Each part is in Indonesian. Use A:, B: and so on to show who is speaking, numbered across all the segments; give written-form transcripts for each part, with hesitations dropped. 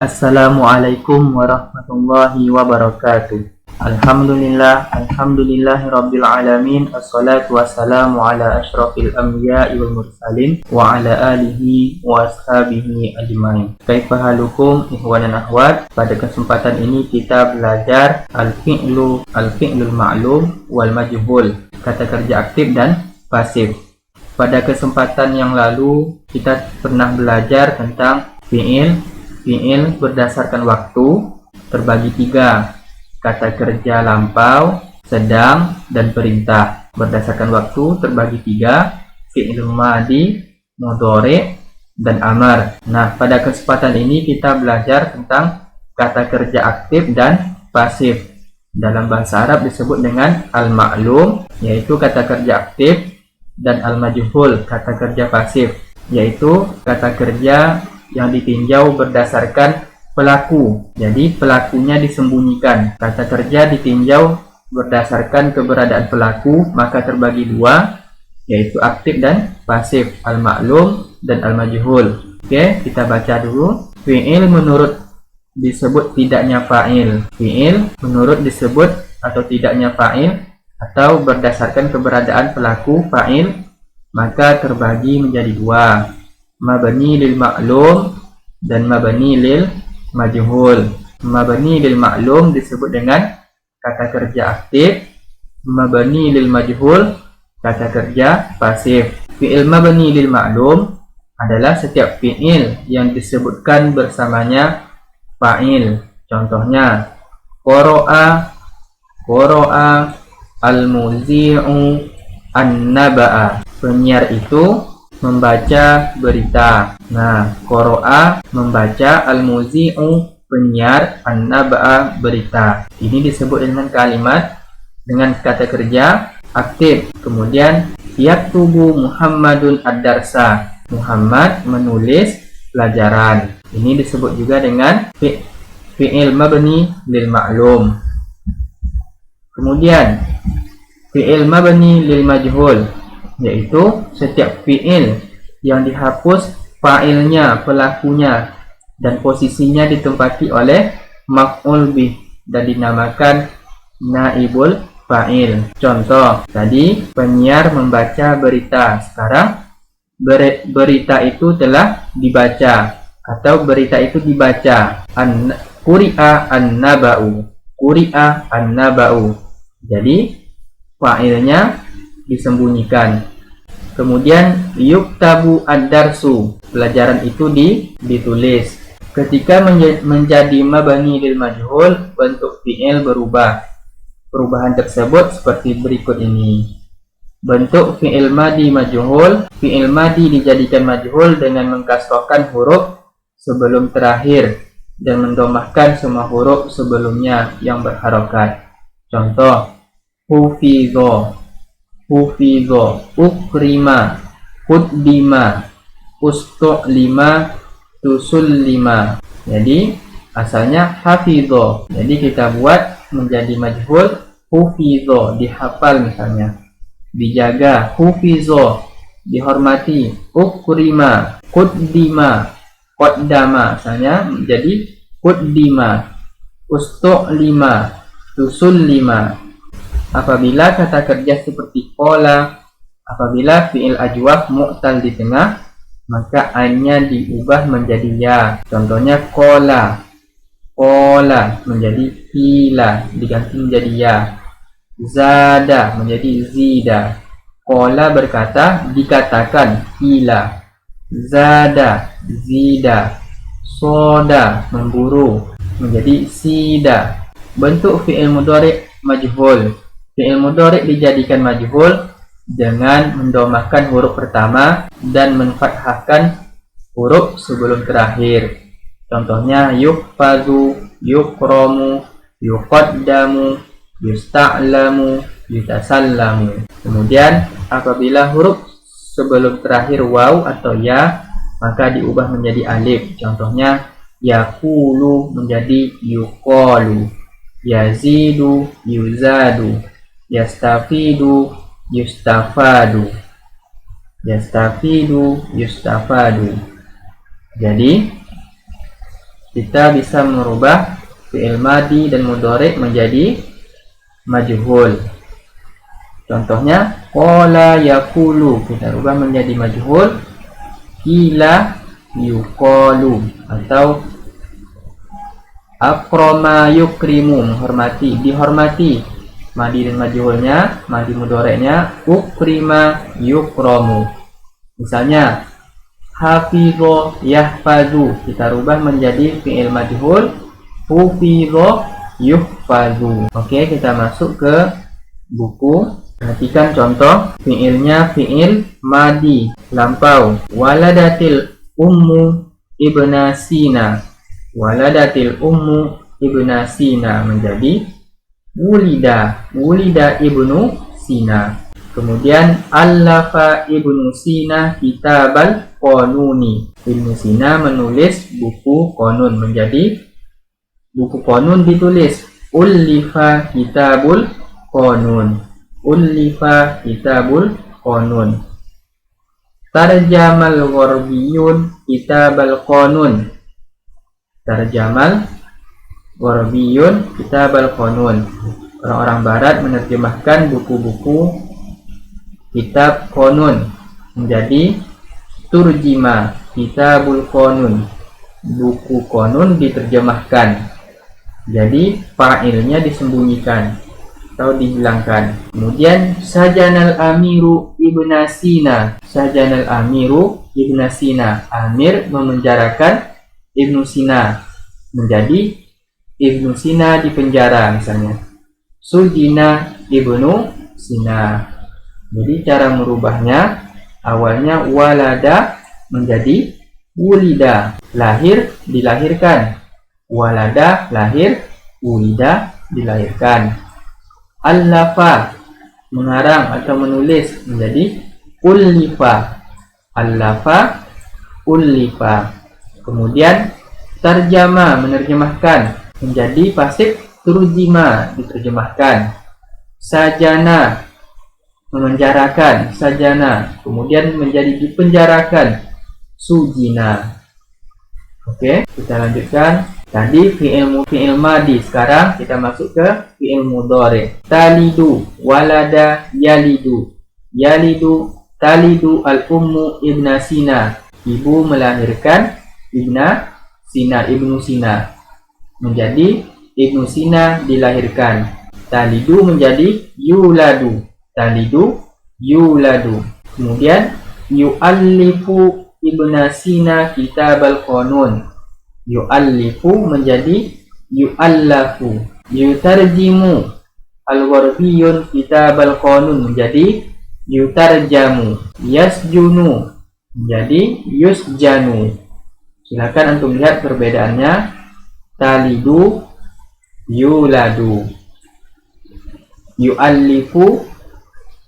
A: Assalamualaikum warahmatullahi wabarakatuh. Alhamdulillahirabbil alamin. Assalatu wassalamu ala asyrafil anbiya'i wal mursalin wa ala alihi wa ashabihi ajmain. Kaifa halukum ikhwan dan akhwat? Pada kesempatan ini kita belajar al-fi'lul ma'lum wal majhul, kata kerja aktif dan pasif. Pada kesempatan yang lalu kita pernah belajar tentang fi'il berdasarkan waktu terbagi tiga: kata kerja lampau, sedang, dan perintah. Berdasarkan waktu terbagi tiga: fi'il madi, mudhari, dan amar. Nah, pada kesempatan ini kita belajar tentang kata kerja aktif dan pasif. Dalam bahasa Arab disebut dengan al-ma'lum, yaitu kata kerja aktif, dan al-majhul, kata kerja pasif, yaitu kata kerja yang ditinjau berdasarkan pelaku. Jadi pelakunya disembunyikan. Kata kerja ditinjau berdasarkan keberadaan pelaku, maka terbagi dua, yaitu aktif dan pasif, al-ma'lum dan al-majhul. Oke, kita baca dulu. Fi'il menurut disebut tidaknya fa'il. Fi'il menurut disebut atau tidaknya fa'il atau berdasarkan keberadaan pelaku fa'il, maka terbagi menjadi dua: mabni lil ma'lum dan mabni lil majhul. Mabni lil ma'lum disebut dengan kata kerja aktif, mabni lil majhul kata kerja pasif. Fi'il mabni lil ma'lum adalah setiap fi'il yang disebutkan bersamanya fa'il. Contohnya qara'a, al-muzi'u, an-naba'a. Penyiar itu membaca berita. Nah, qara'a membaca, al-muzi'u penyiar, an-naba'a berita. Ini disebut dengan kalimat dengan kata kerja aktif. Kemudian yaktubu Muhammadun ad-darsa. Muhammad menulis pelajaran. Ini disebut juga dengan fi'il mabni lil ma'lum. Kemudian fi'il mabni lil majhul, yaitu setiap fi'il yang dihapus fa'ilnya, pelakunya, dan posisinya ditempati oleh maf'ul bih dan dinamakan naibul fa'il. Contoh, tadi penyiar membaca berita. Sekarang berita itu telah dibaca atau berita itu dibaca. Quri'a an-naba'u. Quri'a an-naba'u. Jadi fa'ilnya disembunyikan. Kemudian yuktabu ad-darsu, pelajaran itu ditulis. Ketika menjadi mabni lil majhul, bentuk fi'il berubah. Perubahan tersebut seperti berikut ini. Bentuk fi'il madi majhul. Fi'il madi dijadikan majhul dengan mengkasrohkan huruf sebelum terakhir dan mendomahkan semua huruf sebelumnya yang berharokat. Contoh, hufizo, ukrima, kuddima, ustu'lima, tusullima. Jadi asalnya hafizo. Jadi kita buat menjadi majhul. Hufizo, dihafal misalnya, dijaga. Hufizo, dihormati. Ukrima, kuddima, qaddama, misalnya menjadi kuddima. Ustu'lima, tusullima. Apabila kata kerja seperti qala, apabila fi'il ajwaf mu'tal di tengah, maka ainnya diubah menjadi ya. Contohnya qala menjadi qila, diganti menjadi ya. Zada menjadi zida. Qala berkata, dikatakan, qila. Zada, zida. Soda memburu, menjadi sida. Bentuk fi'il mudhari majhul. Fi'il mudhari dijadikan majhul dengan mendomahkan huruf pertama dan menfathahkan huruf sebelum terakhir. Contohnya yuhfazu, yukramu, yuqaddamu, yusta'lamu, yutasallamu. Kemudian apabila huruf sebelum terakhir waw atau ya, maka diubah menjadi alif. Contohnya yaqulu menjadi yuqalu, yazidu, yuzadu, yastafidu, yustafadu, yustafadu. Jadi kita bisa merubah fi'il madi dan mudhari menjadi majhul. Contohnya qala yaqulu, kita rubah menjadi majhul qila yuqalu, atau akrama yukrimu, menghormati, dihormati. Madi dan majhulnya, madi mudhari'nya ukrima yukramu. Misalnya hafidho yahfazu, kita rubah menjadi fi'il majhul hufidho yuhfazu. Oke, kita masuk ke buku. Perhatikan contoh fi'ilnya, fi'il madi lampau. Waladatil ummu ibna Sina. Waladatil ummu ibna Sina menjadi wulida, wulida ibnu Sina. Kemudian allafa ibnu Sina kitabal qanuni. Ibnu Sina menulis buku qanun menjadi buku qanun ditulis ullifa kitabul qanun. Ullifa kitabul qanun. Tarjamal gharbiyun kitabal qanun. Tarjamal gharbiyun kitabal qanun. Orang-orang barat menerjemahkan buku-buku kitab qanun menjadi turjima kitabul qanun. Buku qanun diterjemahkan. Jadi fa'ilnya disembunyikan atau dihilangkan. Kemudian sajanal amiru ibna Sina. Sajanal amiru ibna Sina. Amir memenjarakan Ibnu Sina menjadi Ibnu Sina dipenjara misalnya. Sujina Ibnu Sina. Jadi cara merubahnya, awalnya walada menjadi wulida, lahir, dilahirkan. Walada lahir, wulida dilahirkan. Allafa mengarang atau menulis menjadi ullifa. Allafa ullifa. Kemudian tarjama menerjemahkan menjadi pasif turjima, diterjemahkan. Sajana memenjarakan, sajana, kemudian menjadi dipenjarakan, sujina. Oke, kita lanjutkan. Tadi fi'il madi, sekarang kita masuk ke fi'il mudhari. Talidu walada yalidu. Yalidu talidu al-ummu ibna Sina. Ibu melahirkan ibna Sina, Ibnu Sina. Menjadi Ibnu Sina dilahirkan. Talidu menjadi yuladu. Talidu yuladu. Kemudian yu'allifu ibna Sina kitabal qanun. Yu'allifu menjadi yu'allafu. Yutarjimu al-gharbiyun kitabal qanun menjadi yutarjamu. Yasjunu menjadi yusjanu. Silakan antum lihat perbedaannya. Talidu yuladu. Yu'allifu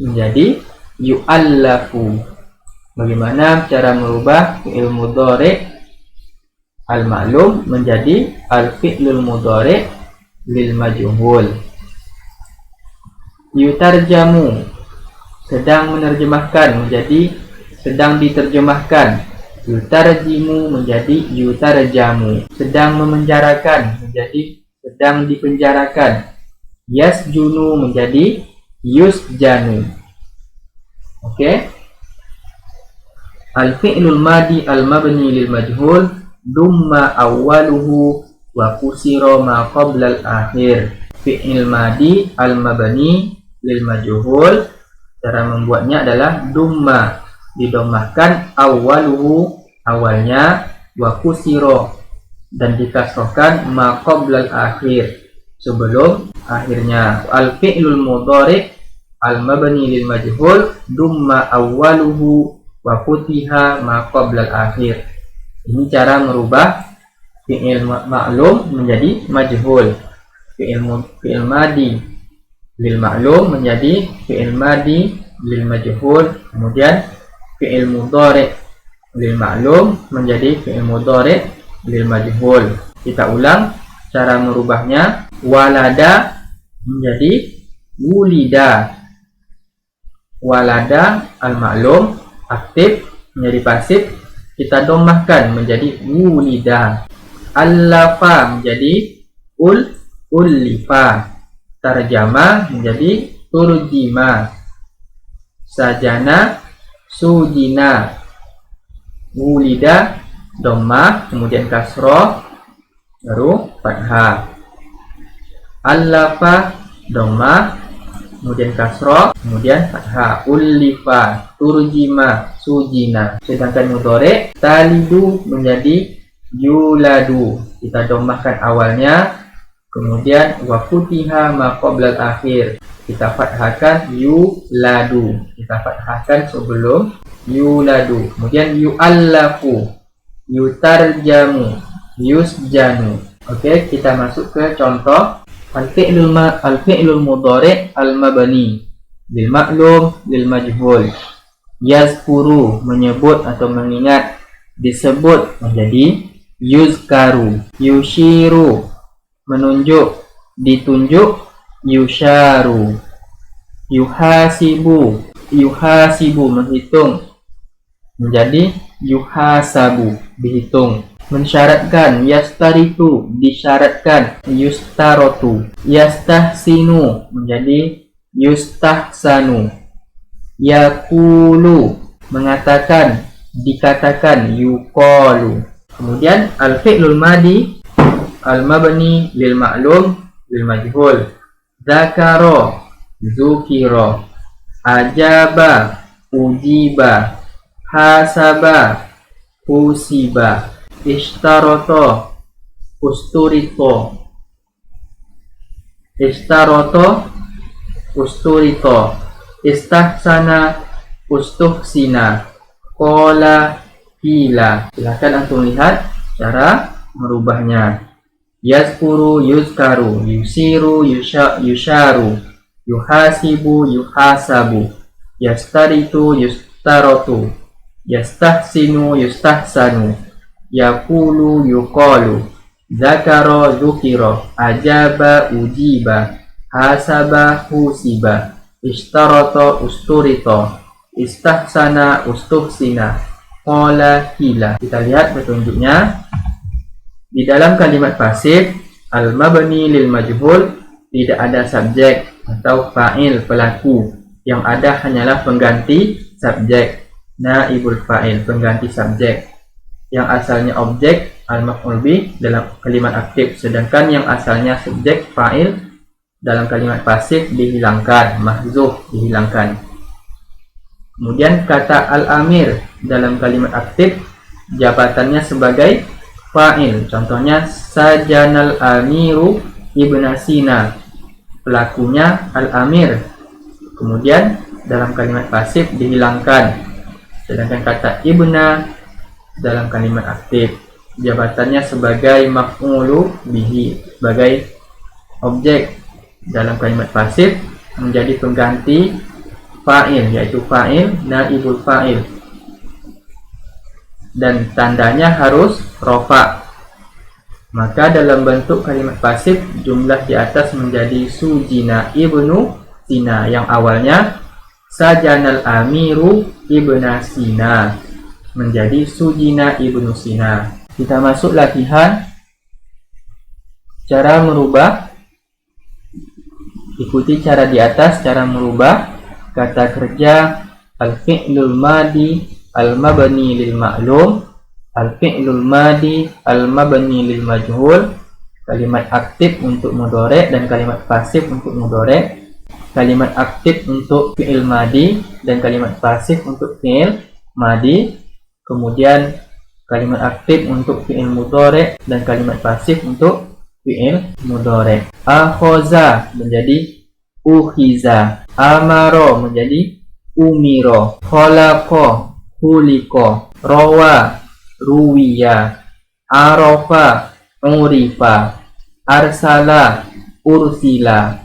A: menjadi yu'allafu. Bagaimana cara merubah fi'il mudhari al-ma'lum menjadi al-fi'lul mudhari lil majhul. Yutarjamu sedang menerjemahkan menjadi sedang diterjemahkan. Yutarjimu menjadi yutarjamu. Sedang memenjarakan menjadi sedang dipenjarakan. Yasjunu menjadi yusjanu. Oke. Al-fi'lul madi al-mabni lil majhul dumma awwaluhu wa kusira ma qabla al-akhir. Fi'il madi al-mabni lil majhul, cara membuatnya adalah dumma, didomahkan, awwaluhu awalnya, wa kusira dan dikasrohkan, ma qabla al-akhir sebelum akhirnya. Al-fi'lul mudhari al-mabni lil majhul dumma awwaluhu wa futiha ma qabla al-akhir. Ini cara merubah fi'il ma'lum menjadi majhul. Fi'il madi lil ma'lum menjadi fi'il madi lil majhul. Kemudian fi'il mudhari lil ma'lum menjadi fi'il mudhari lil majhul. Kita ulang cara merubahnya. Walada menjadi wulida. Walada al-ma'lum aktif menjadi pasif, kita domahkan menjadi wulida. Allafa menjadi ullifa. Tarjama menjadi turjima. Sajana sujina. Wulida dhammah, kemudian kasroh, baru fathah. Allafa dhammah, kemudian kasroh, kemudian fathah. Ullifa, turjima, sujina. Sedangkan mudhari talidu menjadi yuladu. Kita dhammahkan awalnya, kemudian wa futiha ma qabla akhir. Kita fathahkan yuladu. Kita fathahkan sebelum yuladu. Kemudian yu'allafu, yutarjamu, yusjanu. Oke, kita masuk ke contoh al-fi'lul mudhari' al-mabni bil ma'lum lil majhul. Yazkuru menyebut atau mengingat, disebut menjadi yuzkaru. Yushiru menunjuk, ditunjuk, yusharu. Yuhasibu menghitung, menjadi yuhasabu, dihitung. Mensyaratkan, yastaritu disyaratkan, yustarotu. Yastahsinu menjadi yustahsanu. Yakulu mengatakan, dikatakan, yuqalu. Kemudian al-fi'lul madi al-mabni lil ma'lum lil majhul. Zakaro, zukiro. Ajaba, ujiba. Hasaba, husiba. Ishtaroto, usturito. Istahsana, ustuhsina. Kola, kila. Silahkan antum lihat cara merubahnya. Yazkuru, yuzkaru. Yusiru, yusharu. Yuhasibu, yuhasabu. Yastaritu, yustarotu. Yastahsinu, yustahsanu. Yakulu, yuqalu. Zakaro, zukiro. Ajaba, ujiba. Hasaba, husiba. Ishtaroto, usturito. Istahsana, ustuhsina. Qala, kila. Kita lihat petunjuknya. Di dalam kalimat pasif al-mabni lil majhul tidak ada subjek atau fa'il pelaku. Yang ada hanyalah pengganti subjek. Naibul fa'il, pengganti subjek. Yang asalnya objek al-maf'ul bih dalam kalimat aktif, sedangkan yang asalnya subjek fa'il dalam kalimat pasif dihilangkan, mahzuf, dihilangkan. Kemudian kata al-amir dalam kalimat aktif jabatannya sebagai fa'il. Contohnya sajanal amiru ibna Sina, pelakunya al-amir. Kemudian dalam kalimat pasif dihilangkan. Sedangkan kata ibna dalam kalimat aktif jabatannya sebagai maf'ulu bihi, sebagai objek dalam kalimat pasif menjadi pengganti fa'il, yaitu fa'il, naibul fa'il, dan tandanya harus rofa. Maka dalam bentuk kalimat pasif jumlah di atas menjadi sujina ibnu Sina, yang awalnya sajanal amiru ibna Sina menjadi sujina ibnu Sina. Kita masuk latihan cara merubah. Ikuti cara di atas, cara merubah kata kerja al-fi'lul madi al-mabni lil ma'lum, al-fi'lul madi al-mabni lil majhul, kalimat aktif untuk mudhari dan kalimat pasif untuk mudhari, kalimat aktif untuk fi'il madi dan kalimat pasif untuk fi'il madi, kemudian kalimat aktif untuk fi'il mudhari dan kalimat pasif untuk fi'il mudhari. Akhoza menjadi ukhiza, amaro menjadi umiro, kholaqo khuliqo, rawa ruwiya, arafa urifa, arsala ursila.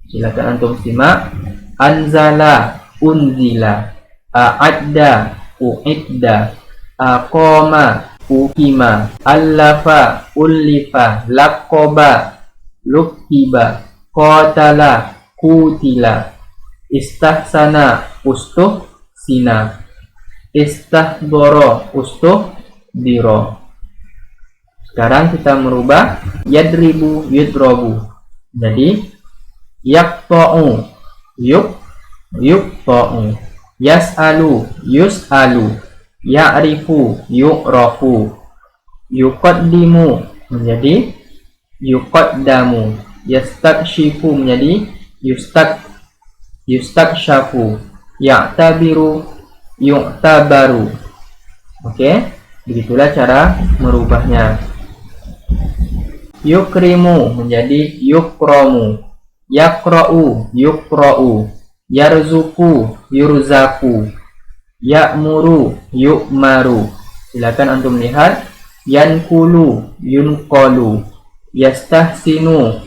A: Silakan antum simak. Anzala unzila, a'adda u'idda, aqama uqima, allafa ullifa, laqaba luqiba, qatala qutila, istahsana ustuhsina, istahdoro ustuhdiro. Sekarang kita merubah yadribu yudrabu. Jadi yaqta'u yuqta'u, yas'alu yus'alu, ya'rifu yu'rafu, yuqaddimu menjadi yuqaddamu, yastakshifu menjadi yustakshafu, ya'tabiru yu'tabaru. Oke, begitulah cara merubahnya. Yukrimu menjadi yukramu, yakra'u yukra'u, yarzuku yurzaku, ya'muru yu'maru. Silakan antum lihat. Yankulu yunqalu, yastahsinu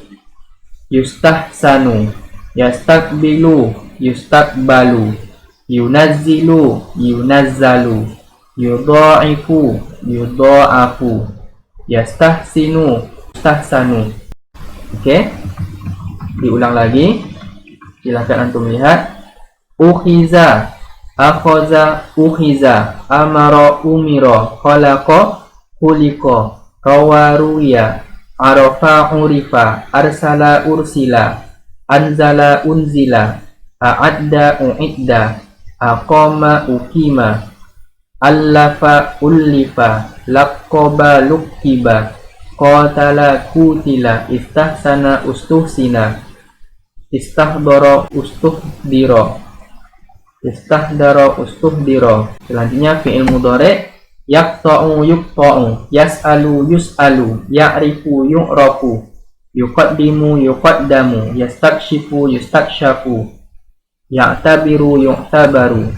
A: yustahsanu, yastakbilu yustakbalu, yunazzilu yunazzalu, yudha'ifu yudha'afu, yastahsinu yustahsanu. Oke, diulang lagi. Silakan antum lihat. Ukhiza akhoza ukhiza, amara umira, khalaqa khuliqa, rawa ruya, arafa urifa, arsala ursila, anzala unzila, a'adda u'idda, aqama uqima, allafa ullifa, laqqaba luqiba, qatala kutila, istahsana ustuhsina, istahdara ustuhdira, istahdara ustuhdira. Selanjutnya fi'il mudhari'. Yaqta'u yuqta'u, yas'alu yus'alu, ya'rifu yu'rafu, yuqaddimu yuqaddamu, yastakshifu yustakshafu, ya'tabiru yu'tabaru,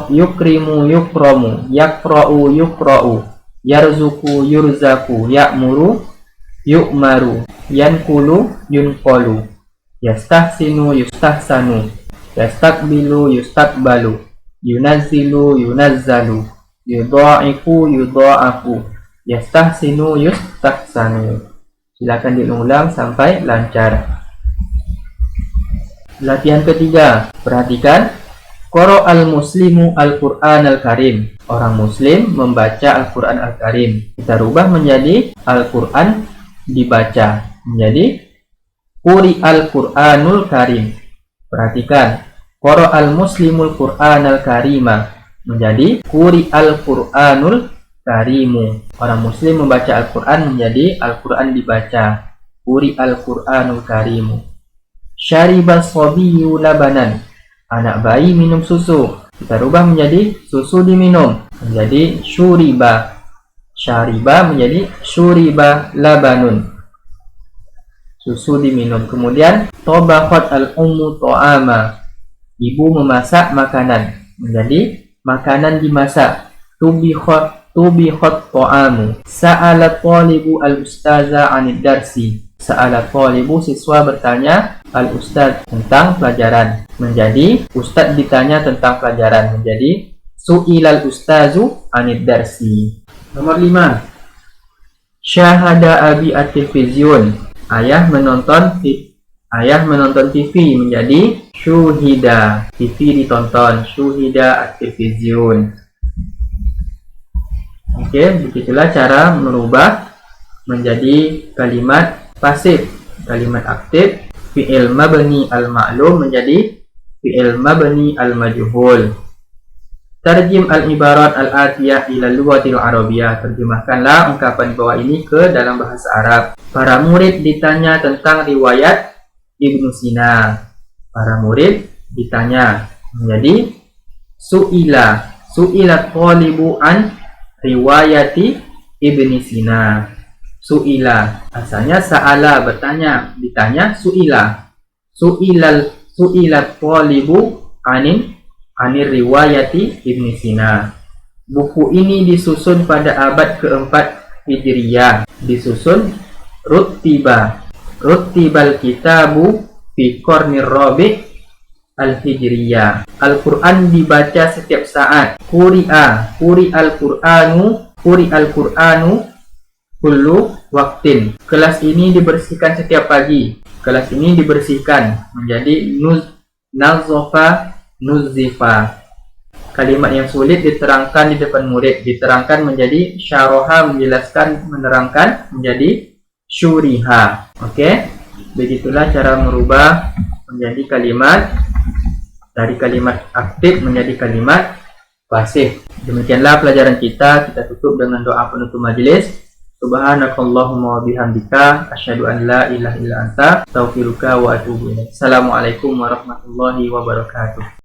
A: yukrimu yukramu, yaqra'u yuqra'u, yarzuku yurzaku, ya'muru yu'maru, yankulu yunqalu, yastahsinu yustahsanu, yastakbilu yustakbalu, yunazzilu yunazzalu, yudha'ifu yudha'afu, yastahsinu yustahsanu. Silakan diulang sampai lancar. Latihan ketiga. Perhatikan. Qara'al muslimu al-Qur'an al-Karim. Orang muslim membaca Al-Quran al-Karim. Kita rubah menjadi Al-Quran dibaca. Menjadi Quri al-Qur'anul Karim. Perhatikan. Qara'al muslimul Qur'an al-Karima menjadi Quri al-Qur'anul Karimu. Orang muslim membaca Al-Quran menjadi Al-Quran dibaca. Quri al-Qur'anul Karimu. Syaribas sabiyyu labanan. Anak bayi minum susu. Kita rubah menjadi susu diminum. Menjadi syuriba. Syariba menjadi syuriba labanun. Susu diminum. Kemudian tabakhat al-ummu ta'ama. Ibu memasak makanan menjadi makanan dimasak. Tubikhat ta'amu. Sa'ala talibu al-ustaza 'anid darsi. Sa'ala talibu, siswa bertanya al-ustaz tentang pelajaran. Menjadi ustaz ditanya tentang pelajaran. Menjadi su'ilal ustazu 'anid darsi. Nomor 5. Syahada abi at-televizyun. Ayah menonton TV menjadi syuhida. TV ditonton. Syuhida at-televizyun. Oke, begitulah cara merubah menjadi kalimat pasif. Kalimat aktif. Fi'il mabni al-ma'lum menjadi fi'il mabni al-majhul. Tarjim al-ibarat al-atiyah ila lughatil arabiyyah. Terjemahkanlah ungkapan bawah ini ke dalam bahasa Arab. Para murid ditanya tentang riwayat Ibnu Sina. Para murid ditanya menjadi su'ila talibu an riwayati Ibnu Sina. Su'ila asalnya sa'ala bertanya, ditanya su'ila talibu anir riwayati Ibnu Sina. Buku ini disusun pada abad keempat Hijriyah. Disusun Ruttibal kitabu fi qarnir rabi' al-hijriyah. Al-Quran dibaca setiap saat. Quri al-Qur'anu kullu waktin. Kelas ini dibersihkan setiap pagi. Kelas ini dibersihkan menjadi nazofa nuzifa. kalimat yang sulit diterangkan di depan murid, diterangkan menjadi syaraha, menjelaskan, menerangkan menjadi syuriha. Oke, begitulah cara merubah menjadi kalimat dari kalimat aktif menjadi kalimat pasif. Demikianlah pelajaran kita. Kita tutup dengan doa penutup majelis. Subhanakallahumma wa bihamdika asyhadu an la ilaha illa anta astaghfiruka wa atubu ilaik. Assalamualaikum warahmatullahi wabarakatuh.